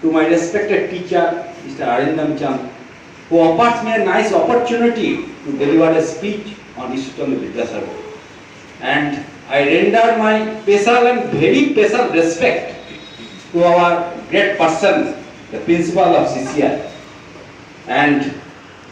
to my respected teacher, Mr. Arindam Chand, who offers me a nice opportunity to deliver a speech on Chandra Vidyasagar. And I render my special and very special respect to our great person, the principal of CCAI. And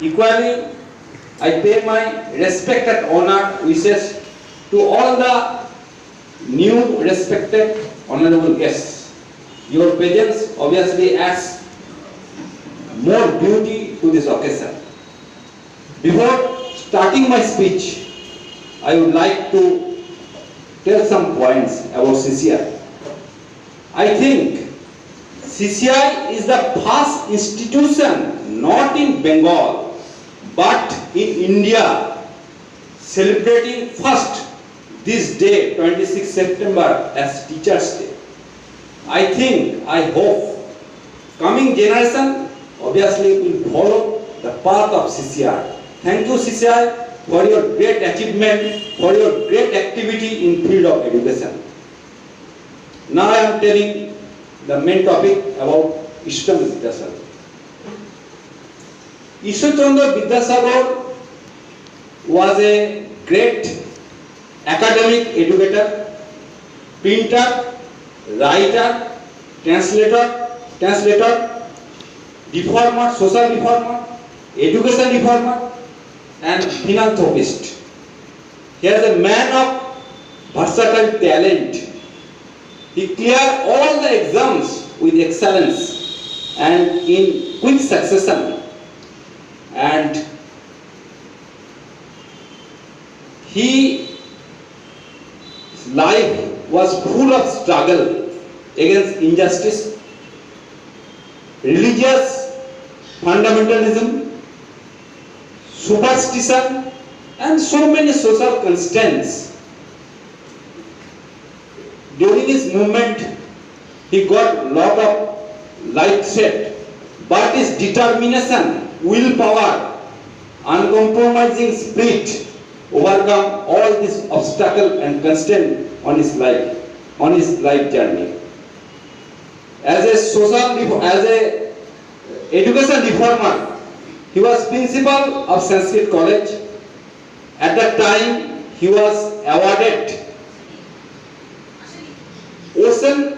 equally, I pay my respect and honor wishes to all the new respected honorable guests. Your presence obviously adds more beauty to this occasion. Before starting my speech, I would like to tell some points about CCAI. I think CCAI is the first institution not in Bengal but in India celebrating first this day, 26 September, as Teachers' Day. I hope coming generation obviously will follow the path of CCAI. Thank you, CCAI, for your great achievement, for your great activity in field of education. Now I am telling the main topic about Chandra Vidyasagar. Chandra Vidyasagar was a great academic educator, printer, writer, translator, reformer, social reformer, education reformer, and philanthropist. He is a man of versatile talent. He cleared all the exams with excellence and in quick succession. And his life was full of struggle against injustice, religious fundamentalism, superstition, and so many social constraints. During his movement, he got a lot of life threat, but his determination, willpower, uncompromising spirit overcome all these obstacles and constraints on his life journey. As a education reformer, he was principal of Sanskrit College. At that time, he was awarded Ocean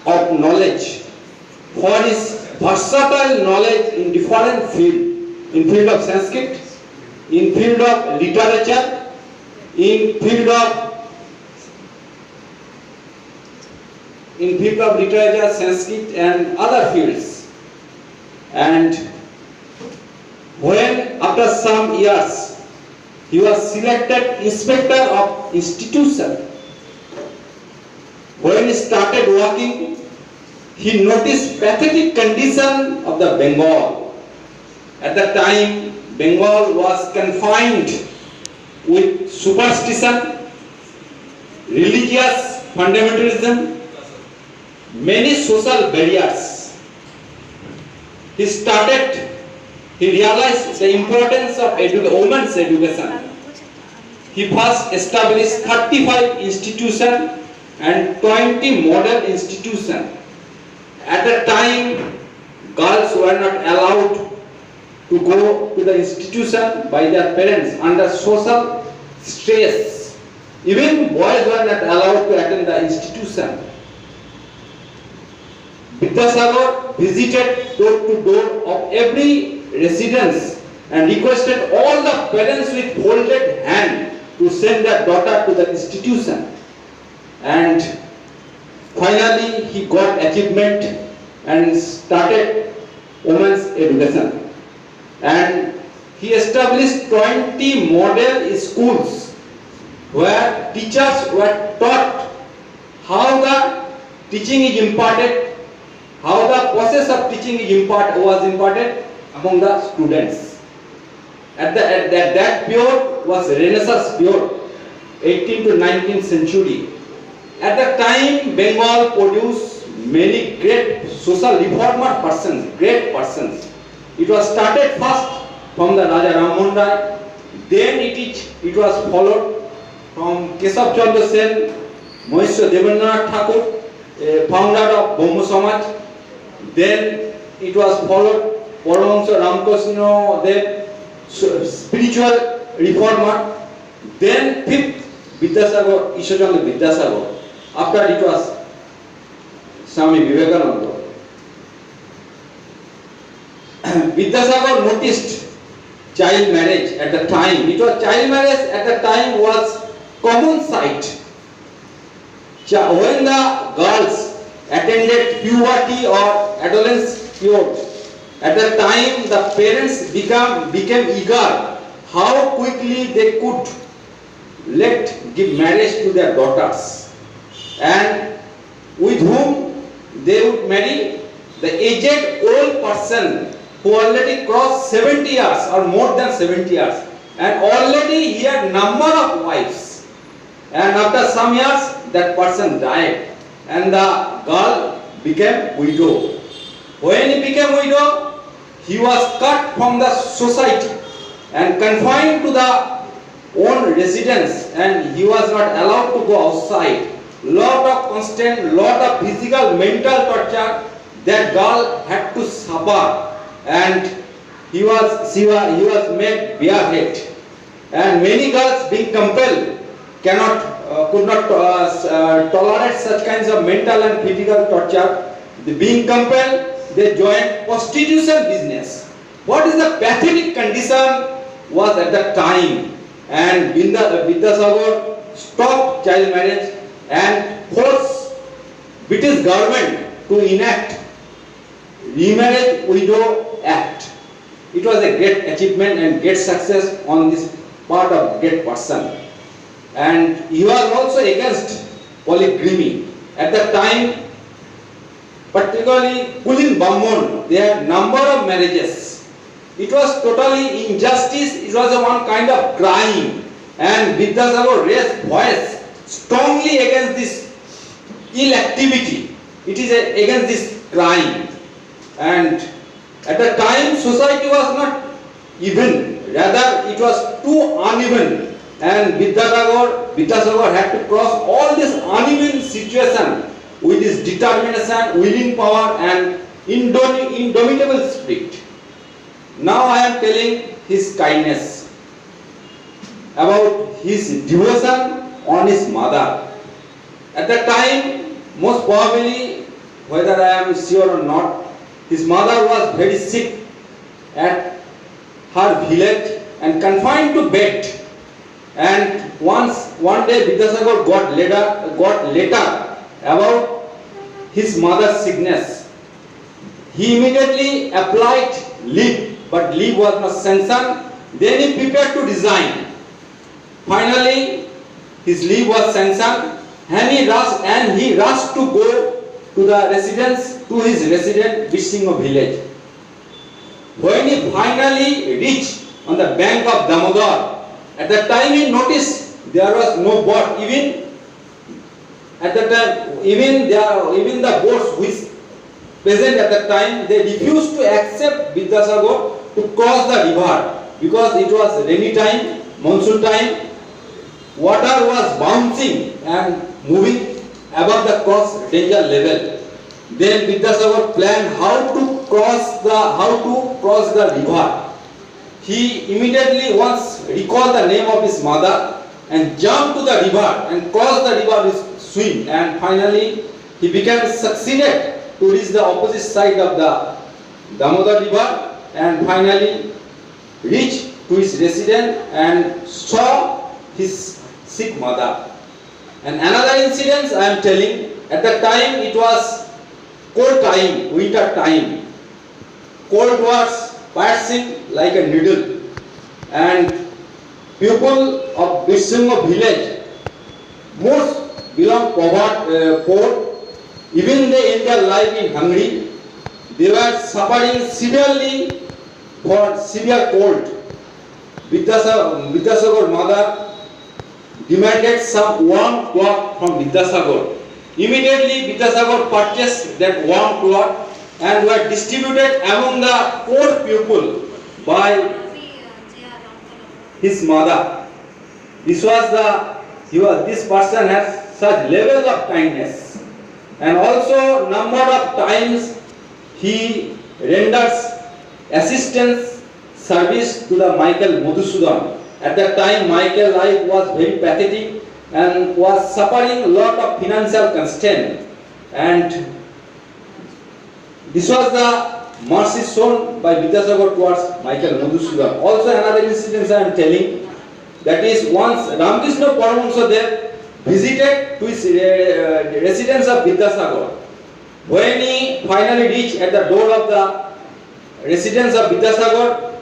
of Knowledge for his versatile knowledge in different fields, in field of Sanskrit, in field of literature, in field of literature, Sanskrit, and other fields. And when after some years he was selected inspector of institution, when he started working, he noticed pathetic condition of the Bengal. At that time, Bengal was confined with superstition, religious fundamentalism, many social barriers. He realized the importance of women's education. He first established 35 institutions and 20 model institutions. At that time, girls were not allowed to go to the institution by their parents under social stress. Even boys were not allowed to attend the institution. Vidyasagar visited door to door of every residence and requested all the parents with folded hand to send their daughter to the institution. And finally, he got achievement and started women's education. And he established 20 model schools where teachers were taught how the teaching is imparted, how the process of teaching was imparted among the students. At that period was Renaissance period, 18th to 19th century. At that time, Bengal produced many great social reformer persons, great persons. It was started first from the Raja Rammohn Rai, then it was followed from Keshav Chandra Sen, Maheshwar Devendranath Thakur, founder of Brahmo Samaj, Then it was followed Paramahansa Ramakrishna Dev, spiritual reformer. Then fifth, Vidyasagar, Ishwar Chandra Vidyasagar. After it was Swami Vivekananda. Vidyasagar noticed child marriage at the time. It was child marriage at the time was common sight. When the girls attended puberty or adolescence period, at the time the parents became eager how quickly they could give marriage to their daughters, and with whom they would marry the aged old person who already crossed 70 years or more than 70 years, and already he had number of wives, and after some years that person died and the girl became widow. When he became widow, he was cut from the society and confined to the own residence, and he was not allowed to go outside. Lot of physical, mental torture that girl had to suffer, and he was made bareheaded, and many girls being compelled could not tolerate such kinds of mental and physical torture. Being compelled, they joined prostitution business. What is the pathetic condition was at that time, and Vidyasagar stopped child marriage and forced British government to enact Remarriage Widow Act. It was a great achievement and great success on this part of great person. And he was also against polygamy. At that time, particularly Kulin Brahman, they had number of marriages. It was totally injustice. It was a one kind of crime, and Vidyasagar raised voice strongly against this ill activity. It is against this crime, and at the time society was not even, rather it was too uneven. And Vidyasagar had to cross all this uneven situation with his determination, willing power, and indomitable spirit. Now I am telling his kindness, about his devotion on his mother. At that time, most probably, whether I am sure or not, his mother was very sick at her village and confined to bed. And one day Vidyasagar got letter about his mother's sickness. He immediately applied leave, but leave was not sanctioned. Then he prepared to resign. Finally, his leave was sanctioned, and he rushed to go to his residence, Bishingo village. When he finally reached on the bank of Damodar, at that time he noticed there was no boat. Even at that time, even the boats which present at that time, they refused to accept Vidyasagar to cross the river because it was rainy time, monsoon time. Water was bouncing and moving above the cross danger level. Then Vidyasagar planned how to cross the river. He immediately once recalled the name of his mother and jumped to the river and crossed the river with swim, and finally he became succeeded to reach the opposite side of the Damodar river and finally reached to his residence and saw his sick mother. And another incident I am telling, at that time it was cold time, winter time. Cold was piercing like a needle, and people of Bishingo village, most belong poor, even they end their life in hungry. They were suffering severely for severe cold. Vidyasagar mother demanded some warm cloth from Vidyasagar. Immediately Vidyasagar purchased that warm cloth and were distributed among the poor people by his mother. This person has such level of kindness, and also number of times he renders assistance service to the Michael Madhusudan. At that time, Michael's life was very pathetic and was suffering a lot of financial constraint. And this was the mercy shown by Vidyasagar towards Michael Madhusudan. Also, another incident I am telling, that is, once Ramakrishna Paramahansa there visited to his residence of Vidyasagar. When he finally reached at the door of the residence of Vidyasagar,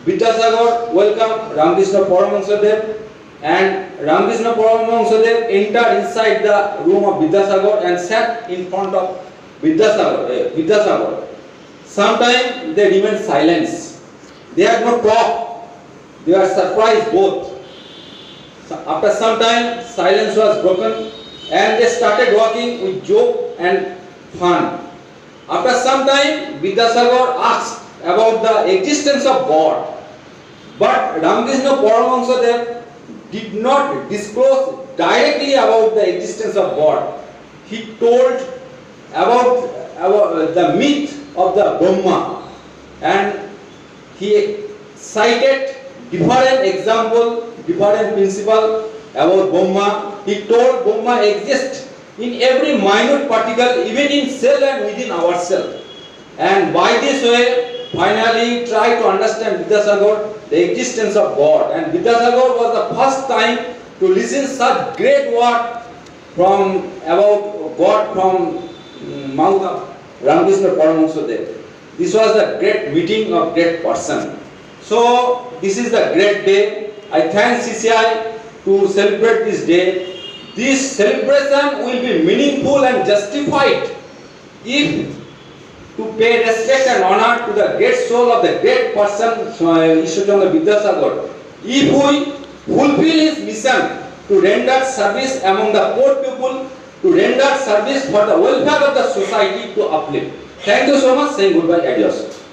Vidyasagar welcomed Ramakrishna Paramahansa there, and Ramakrishna Paramahansa there entered inside the room of Vidyasagar and sat in front of Vidyasagar. Sometimes they remained silent. They had no talk. They were surprised both. So after some time, silence was broken and they started walking with joke and fun. After some time, Vidyasagar asked about the existence of God. But Ramakrishna Paramahansa there did not disclose directly about the existence of God. He told about the myth of the Brahma, and he cited different example, different principle about Brahma. He told Brahma exists in every minute particle, even in cell and within ourselves. And by this way, finally try to understand Vidyasagar the existence of God. And Vidyasagar was the first time to listen such great word from about God from mouth of Ramakrishna Paramahansa there. This was the great meeting of great person. So this is the great day. I thank CCAI to celebrate this day. This celebration will be meaningful and justified if to pay respect and honor to the great soul of the great person Iswar Chandra Vidyasagar. If we fulfill his mission to render service among the poor people, to render service for the welfare of the society, to uplift. Thank you so much. Saying goodbye. Adios.